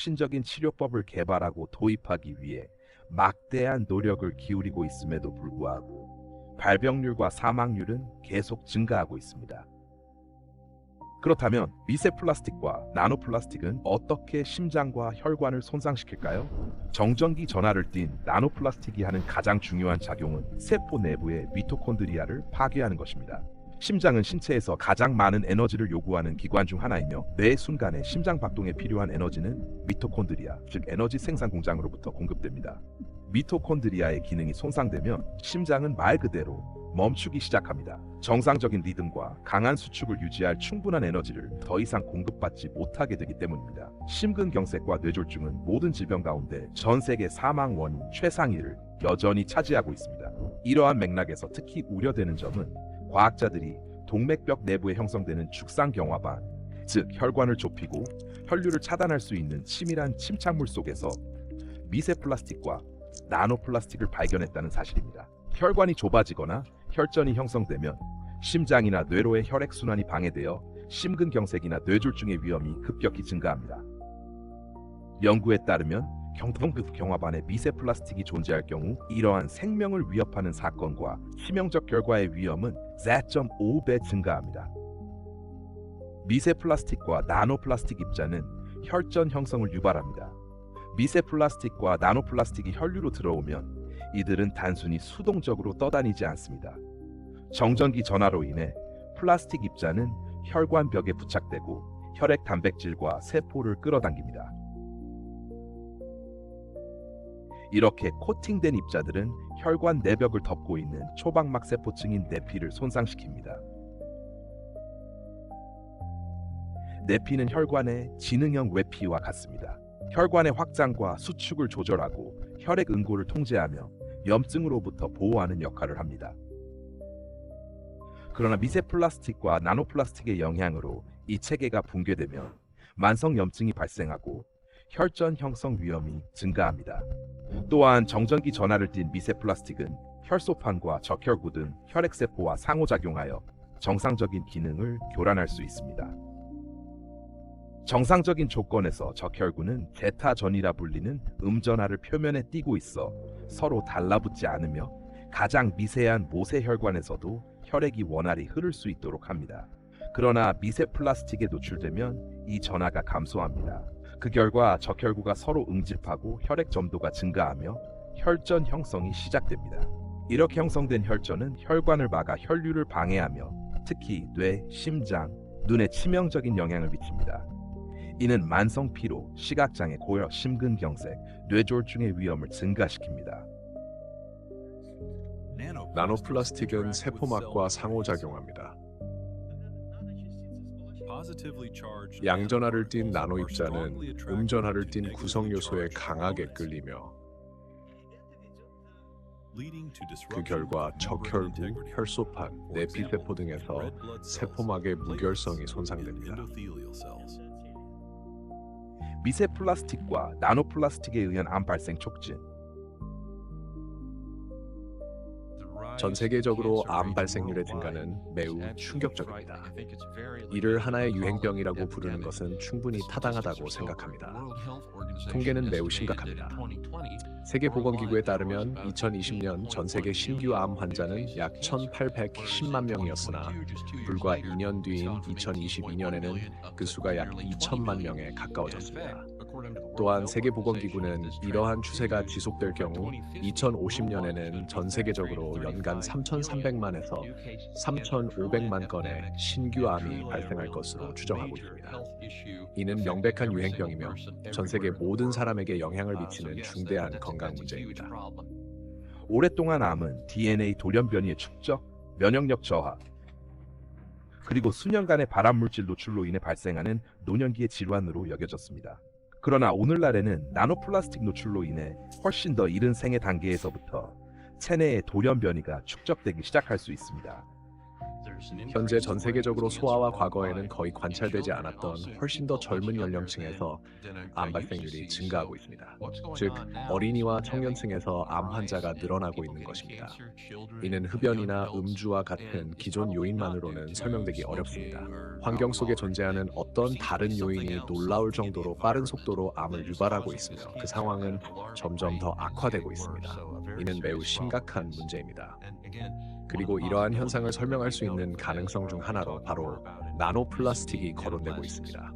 혁신적인 치료법을 개발하고 도입하기 위해 막대한 노력을 기울이고 있음에도 불구하고 발병률과 사망률은 계속 증가하고 있습니다. 그렇다면 미세 플라스틱과 나노 플라스틱은 어떻게 심장과 혈관을 손상시킬까요? 정전기 전하를 띤 나노 플라스틱이 하는 가장 중요한 작용은 세포 내부의 미토콘드리아를 파괴하는 것입니다. 심장은 신체에서 가장 많은 에너지를 요구하는 기관 중 하나이며 매 순간에 심장 박동에 필요한 에너지는 미토콘드리아, 즉 에너지 생산 공장으로부터 공급됩니다. 미토콘드리아의 기능이 손상되면 심장은 말 그대로 멈추기 시작합니다. 정상적인 리듬과 강한 수축을 유지할 충분한 에너지를 더 이상 공급받지 못하게 되기 때문입니다. 심근경색과 뇌졸중은 모든 질병 가운데 전 세계 사망 원인 최상위를 여전히 차지하고 있습니다. 이러한 맥락에서 특히 우려되는 점은 과학자들이 동맥벽 내부에 형성되는 죽상경화반, 즉 혈관을 좁히고 혈류를 차단할 수 있는 치밀한 침착물 속에서 미세 플라스틱과 나노 플라스틱을 발견했다는 사실입니다. 혈관이 좁아지거나 혈전이 형성되면 심장이나 뇌로의 혈액순환이 방해되어 심근경색이나 뇌졸중의 위험이 급격히 증가합니다. 연구에 따르면 동맥 경화반에 미세 플라스틱이 존재할 경우 이러한 생명을 위협하는 사건과 치명적 결과의 위험은 4.5배 증가합니다. 미세 플라스틱과 나노 플라스틱 입자는 혈전 형성을 유발합니다. 미세 플라스틱과 나노 플라스틱이 혈류로 들어오면 이들은 단순히 수동적으로 떠다니지 않습니다. 정전기 전하로 인해 플라스틱 입자는 혈관벽에 부착되고 혈액 단백질과 세포를 끌어당깁니다. 이렇게 코팅된 입자들은 혈관 내벽을 덮고 있는 초방막 세포층인 내피를 손상시킵니다. 내피는 혈관의 지능형 외피와 같습니다. 혈관의 확장과 수축을 조절하고 혈액 응고를 통제하며 염증으로부터 보호하는 역할을 합니다. 그러나 미세 플라스틱과 나노 플라스틱의 영향으로 이 체계가 붕괴되면 만성 염증이 발생하고 혈전 형성 위험이 증가합니다. 또한 정전기 전하를 띤 미세 플라스틱은 혈소판과 적혈구 등 혈액세포와 상호작용하여 정상적인 기능을 교란할 수 있습니다. 정상적인 조건에서 적혈구는 제타전이라 불리는 음전하를 표면에 띄고 있어 서로 달라붙지 않으며 가장 미세한 모세혈관에서도 혈액이 원활히 흐를 수 있도록 합니다. 그러나 미세 플라스틱에 노출되면 이 전하가 감소합니다. 그 결과 적혈구가 서로 응집하고 혈액 점도가 증가하며 혈전 형성이 시작됩니다. 이렇게 형성된 혈전은 혈관을 막아 혈류를 방해하며 특히 뇌, 심장, 눈에 치명적인 영향을 미칩니다. 이는 만성 피로, 시각장애, 고혈, 심근경색, 뇌졸중의 위험을 증가시킵니다. 나노플라스틱은 세포막과 상호작용합니다. 양전하를 띤 나노 입자는 음전하를 띤 구성 요소에 강하게 끌리며 그 결과 적혈구, 혈소판, 내피세포 등에서 세포막의 무결성이 손상됩니다. 미세 플라스틱과 나노 플라스틱에 의한 암 발생 촉진. 전 세계적으로 암 발생률의 증가는 매우 충격적입니다. 이를 하나의 유행병이라고 부르는 것은 충분히 타당하다고 생각합니다. 통계는 매우 심각합니다. 세계보건기구에 따르면 2020년 전 세계 신규 암 환자는 약 1,810만 명이었으나 불과 2년 뒤인 2022년에는 그 수가 약 2천만 명에 가까워졌습니다. 또한 세계보건기구는 이러한 추세가 지속될 경우 2050년에는 전 세계적으로 연간 3,300만에서 3,500만 건의 신규 암이 발생할 것으로 추정하고 있습니다. 이는 명백한 유행병이며 전 세계 모든 사람에게 영향을 미치는 중대한 건강 문제입니다. 오랫동안 암은 DNA 돌연변이의 축적, 면역력 저하, 그리고 수년간의 발암물질 노출로 인해 발생하는 노년기의 질환으로 여겨졌습니다. 그러나 오늘날에는 나노플라스틱 노출로 인해 훨씬 더 이른 생애 단계에서부터 체내의 돌연변이가 축적되기 시작할 수 있습니다. 현재 전 세계적으로 소아와 과거에는 거의 관찰되지 않았던 훨씬 더 젊은 연령층에서 암 발생률이 증가하고 있습니다. 즉, 어린이와 청년층에서 암 환자가 늘어나고 있는 것입니다. 이는 흡연이나 음주와 같은 기존 요인만으로는 설명되기 어렵습니다. 환경 속에 존재하는 어떤 다른 요인이 놀라울 정도로 빠른 속도로 암을 유발하고 있으며 그 상황은 점점 더 악화되고 있습니다. 이는 매우 심각한 문제입니다. 그리고 이러한 현상을 설명할 수 있는 가능성 중 하나로 바로 나노플라스틱이 거론되고 있습니다.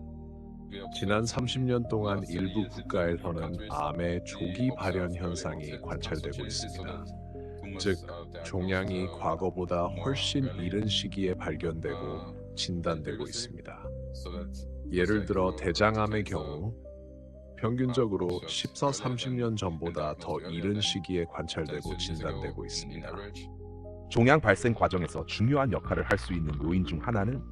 지난 30년 동안 일부 국가에서는 암의 조기 발현 현상이 관찰되고 있습니다. 즉, 종양이 과거보다 훨씬 이른 시기에 발견되고 진단되고 있습니다. 예를 들어 대장암의 경우 평균적으로 14-30년 전보다 더 이른 시기에 관찰되고 진단되고 있습니다. 종양 발생 과정에서 중요한 역할을 할 수 있는 요인 중 하나는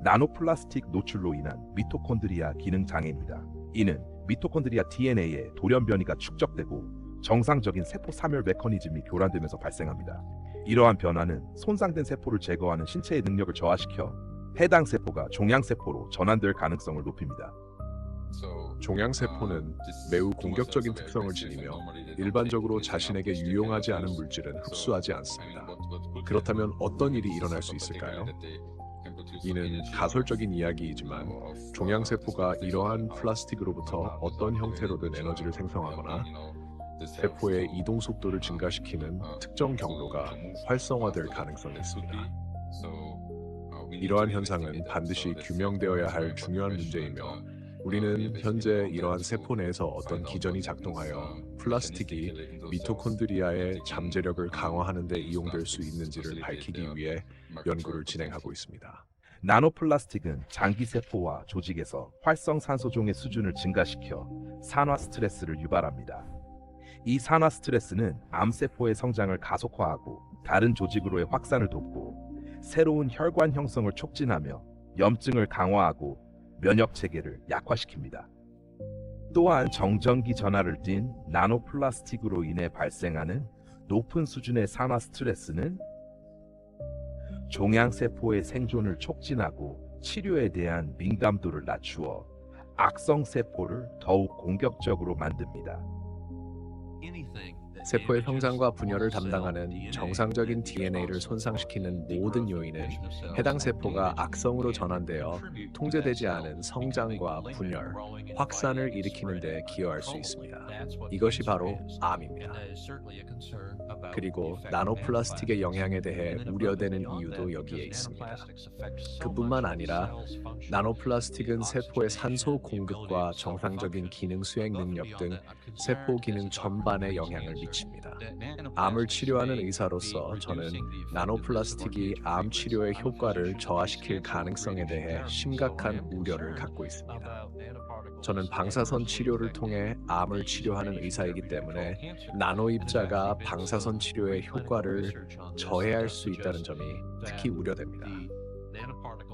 나노플라스틱 노출로 인한 미토콘드리아 기능 장애입니다. 이는 미토콘드리아 DNA의 돌연 변이가 축적되고 정상적인 세포 사멸 메커니즘이 교란되면서 발생합니다. 이러한 변화는 손상된 세포를 제거하는 신체의 능력을 저하시켜 해당 세포가 종양세포로 전환될 가능성을 높입니다. 종양세포는 매우 공격적인 특성을 지니며 일반적으로 자신에게 유용하지 않은 물질은 흡수하지 않습니다. 그렇다면 어떤 일이 일어날 수 있을까요? 이는 가설적인 이야기이지만 종양세포가 이러한 플라스틱으로부터 어떤 형태로든 에너지를 생성하거나 세포의 이동 속도를 증가시키는 특정 경로가 활성화될 가능성이 있습니다. 이러한 현상은 반드시 규명되어야 할 중요한 문제이며 우리는 현재 이러한 세포 내에서 어떤 기전이 작동하여 플라스틱이 미토콘드리아의 잠재력을 강화하는 데 이용될 수 있는지를 밝히기 위해 연구를 진행하고 있습니다. 나노플라스틱은 장기세포와 조직에서 활성산소종의 수준을 증가시켜 산화 스트레스를 유발합니다. 이 산화 스트레스는 암세포의 성장을 가속화하고 다른 조직으로의 확산을 돕고 새로운 혈관 형성을 촉진하며 염증을 강화하고 면역 체계를 약화시킵니다. 또한 정전기 전하를 띤 나노플라스틱으로 인해 발생하는 높은 수준의 산화 스트레스는 종양세포의 생존을 촉진하고 치료에 대한 민감도를 낮추어 악성세포를 더욱 공격적으로 만듭니다. 세포의 성장과 분열을 담당하는 정상적인 DNA를 손상시키는 모든 요인은 해당 세포가 악성으로 전환되어 통제되지 않은 성장과 분열, 확산을 일으키는 데 기여할 수 있습니다. 이것이 바로 암입니다. 그리고 나노플라스틱의 영향에 대해 우려되는 이유도 여기에 있습니다. 그뿐만 아니라 나노플라스틱은 세포의 산소 공급과 정상적인 기능 수행 능력 등 세포 기능 전반에 영향을 미칩니다. 암을 치료하는 의사로서 저는 나노플라스틱이 암 치료의 효과를 저하시킬 가능성에 대해 심각한 우려를 갖고 있습니다. 저는 방사선 치료를 통해 암을 치료하는 의사이기 때문에 나노 입자가 방사선 치료의 효과를 저해할 수 있다는 점이 특히 우려됩니다.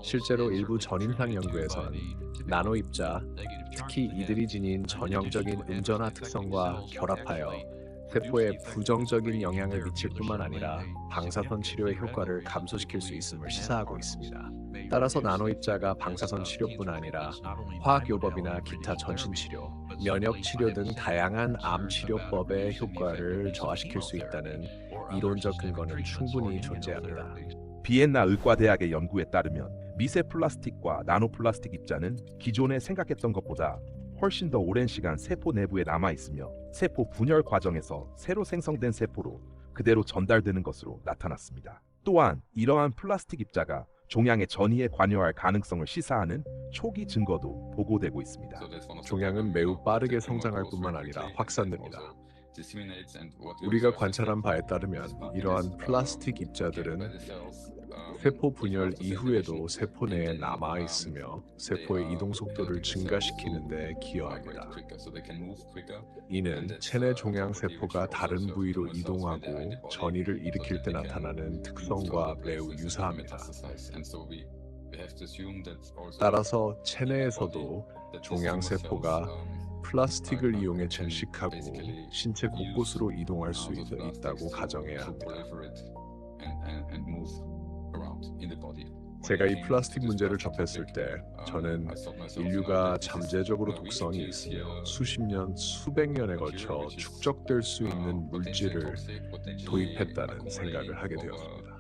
실제로 일부 전임상 연구에서는 나노 입자, 특히 이들이 지닌 전형적인 음전화 특성과 결합하여 세포에 부정적인 영향을 미칠 뿐만 아니라 방사선 치료의 효과를 감소시킬 수 있음을 시사하고 있습니다. 따라서 나노 입자가 방사선 치료뿐 아니라 화학요법이나 기타 전신치료, 면역치료 등 다양한 암 치료법의 효과를 저하시킬 수 있다는 이론적 근거는 충분히 존재합니다. 비엔나 의과대학의 연구에 따르면 미세 플라스틱과 나노플라스틱 입자는 기존에 생각했던 것보다 훨씬 더 오랜 시간 세포 내부에 남아 있으며 세포 분열 과정에서 새로 생성된 세포로 그대로 전달되는 것으로 나타났습니다. 또한 이러한 플라스틱 입자가 종양의 전이에 관여할 가능성을 시사하는 초기 증거도 보고되고 있습니다. 종양은 매우 빠르게 성장할 뿐만 아니라 확산됩니다. 우리가 관찰한 바에 따르면 이러한 플라스틱 입자들은 세포 분열 이후에도 세포 내에 남아 있으며 세포의 이동 속도를 증가시키는 데 기여합니다. 이는 체내 종양 세포가 다른 부위로 이동하고 전이를 일으킬 때 나타나는 특성과 매우 유사합니다. 따라서 체내에서도 종양 세포가 플라스틱을 이용해 증식하고 신체 곳곳으로 이동할 수 있다고 가정해야 합니다. 제가 이 플라스틱 문제를 접했을 때 저는 인류가 잠재적으로 독성이 있으며 수십 년, 수백 년에 걸쳐 축적될 수 있는 물질을 도입했다는 생각을 하게 되었습니다.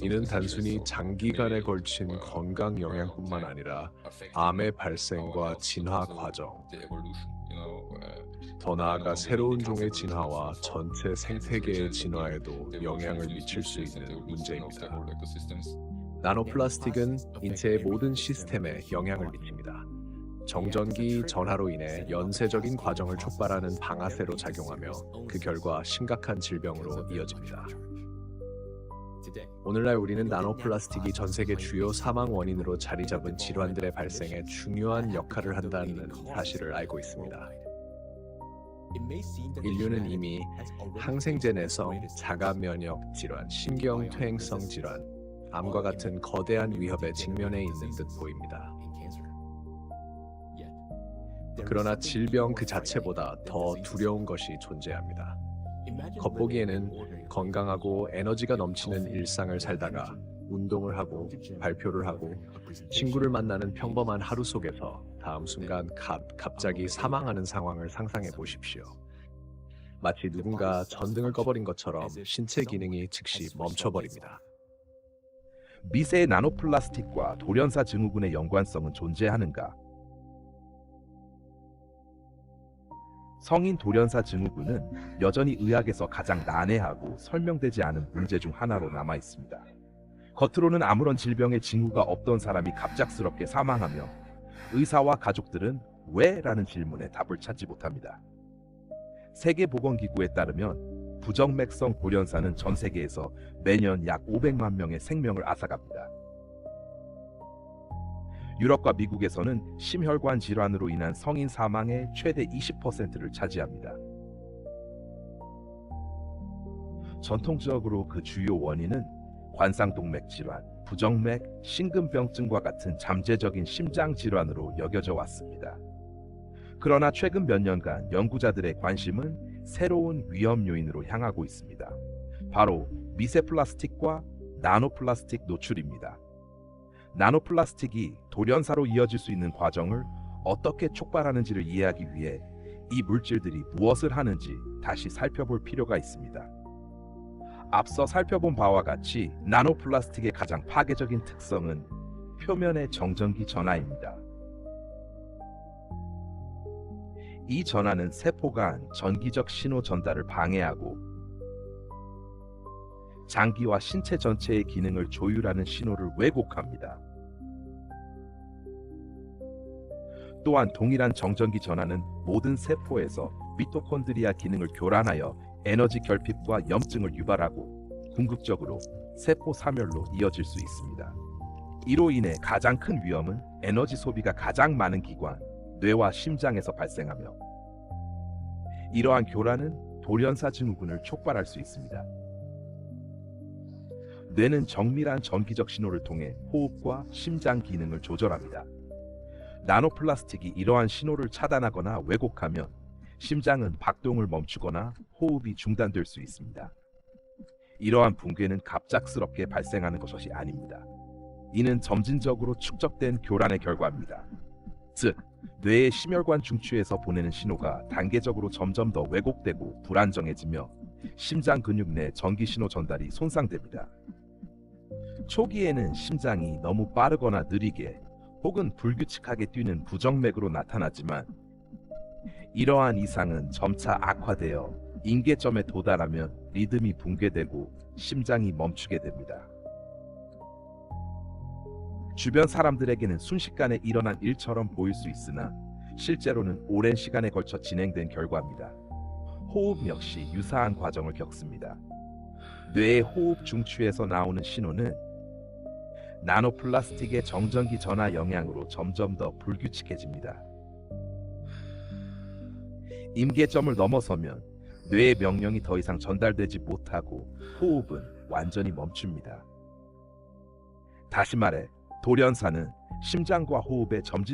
이는 단순히 장기간에 걸친 건강 영향뿐만 아니라 암의 발생과 진화 과정, 더 나아가 새로운 종의 진화와 전체 생태계의 진화에도 영향을 미칠 수 있는 문제입니다. 나노플라스틱은 인체의 모든 시스템에 영향을 미칩니다. 정전기 전하로 인해 연쇄적인 과정을 촉발하는 방아쇠로 작용하며 그 결과 심각한 질병으로 이어집니다. 오늘날 우리는 나노플라스틱이 전 세계 주요 사망 원인으로 자리 잡은 질환들의 발생에 중요한 역할을 한다는 사실을 알고 있습니다. 인류는 이미 항생제 내성, 자가 면역 질환, 신경퇴행성 질환, 암과 같은 거대한 위협에 직면해 있는 듯 보입니다. 그러나 질병 그 자체보다 더 두려운 것이 존재합니다. 겉보기에는 건강하고 에너지가 넘치는 일상을 살다가 운동을 하고 발표를 하고 친구를 만나는 평범한 하루 속에서 다음 순간 갑자기 사망하는 상황을 상상해 보십시오. 마치 누군가 전등을 꺼버린 것처럼 신체 기능이 즉시 멈춰버립니다. 미세 나노플라스틱과 돌연사 증후군의 연관성은 존재하는가? 성인 돌연사 증후군은 여전히 의학에서 가장 난해하고 설명되지 않은 문제 중 하나로 남아 있습니다. 겉으로는 아무런 질병의 징후가 없던 사람이 갑작스럽게 사망하며 의사와 가족들은 왜? 라는 질문에 답을 찾지 못합니다. 세계보건기구에 따르면 부정맥성 돌연사는 전 세계에서 매년 약 500만 명의 생명을 앗아갑니다. 유럽과 미국에서는 심혈관 질환으로 인한 성인 사망의 최대 20%를 차지합니다. 전통적으로 그 주요 원인은 관상동맥 질환, 부정맥, 심근병증과 같은 잠재적인 심장 질환으로 여겨져 왔습니다. 그러나 최근 몇 년간 연구자들의 관심은 새로운 위험 요인으로 향하고 있습니다. 바로 미세 플라스틱과 나노플라스틱 노출입니다. 나노플라스틱이 돌연사로 이어질 수 있는 과정을 어떻게 촉발하는지를 이해하기 위해 이 물질들이 무엇을 하는지 다시 살펴볼 필요가 있습니다. 앞서 살펴본 바와 같이 나노플라스틱의 가장 파괴적인 특성은 표면의 정전기 전하입니다. 이 전하는 세포 간 전기적 신호 전달을 방해하고 장기와 신체 전체의 기능을 조율하는 신호를 왜곡합니다. 또한 동일한 정전기 전하는 모든 세포에서 미토콘드리아 기능을 교란하여 에너지 결핍과 염증을 유발하고 궁극적으로 세포 사멸로 이어질 수 있습니다. 이로 인해 가장 큰 위험은 에너지 소비가 가장 많은 기관, 뇌와 심장에서 발생하며 이러한 교란은 돌연사 증후군을 촉발할 수 있습니다. 뇌는 정밀한 전기적 신호를 통해 호흡과 심장 기능을 조절합니다. 나노플라스틱이 이러한 신호를 차단하거나 왜곡하면 심장은 박동을 멈추거나 호흡이 중단될 수 있습니다. 이러한 붕괴는 갑작스럽게 발생하는 것이 아닙니다. 이는 점진적으로 축적된 교란의 결과입니다. 즉, 뇌의 심혈관 중추에서 보내는 신호가 단계적으로 점점 더 왜곡되고 불안정해지며 심장 근육 내 전기 신호 전달이 손상됩니다. 초기에는 심장이 너무 빠르거나 느리게 혹은 불규칙하게 뛰는 부정맥으로 나타나지만 이러한 이상은 점차 악화되어 임계점에 도달하면 리듬이 붕괴되고 심장이 멈추게 됩니다. 주변 사람들에게는 순식간에 일어난 일처럼 보일 수 있으나 실제로는 오랜 시간에 걸쳐 진행된 결과입니다. 호흡 역시 유사한 과정을 겪습니다. 뇌의 호흡 중추에서 나오는 신호는 나노플라스틱의 정전기 전하 영향으로 점점 더 불규칙해집니다. 임계점을 넘어서면 뇌의 명령이 더 이상 전달되지 못하고 호흡은 완전히 멈춥니다. 다시 말해 돌연사는 심장과 호흡의 점진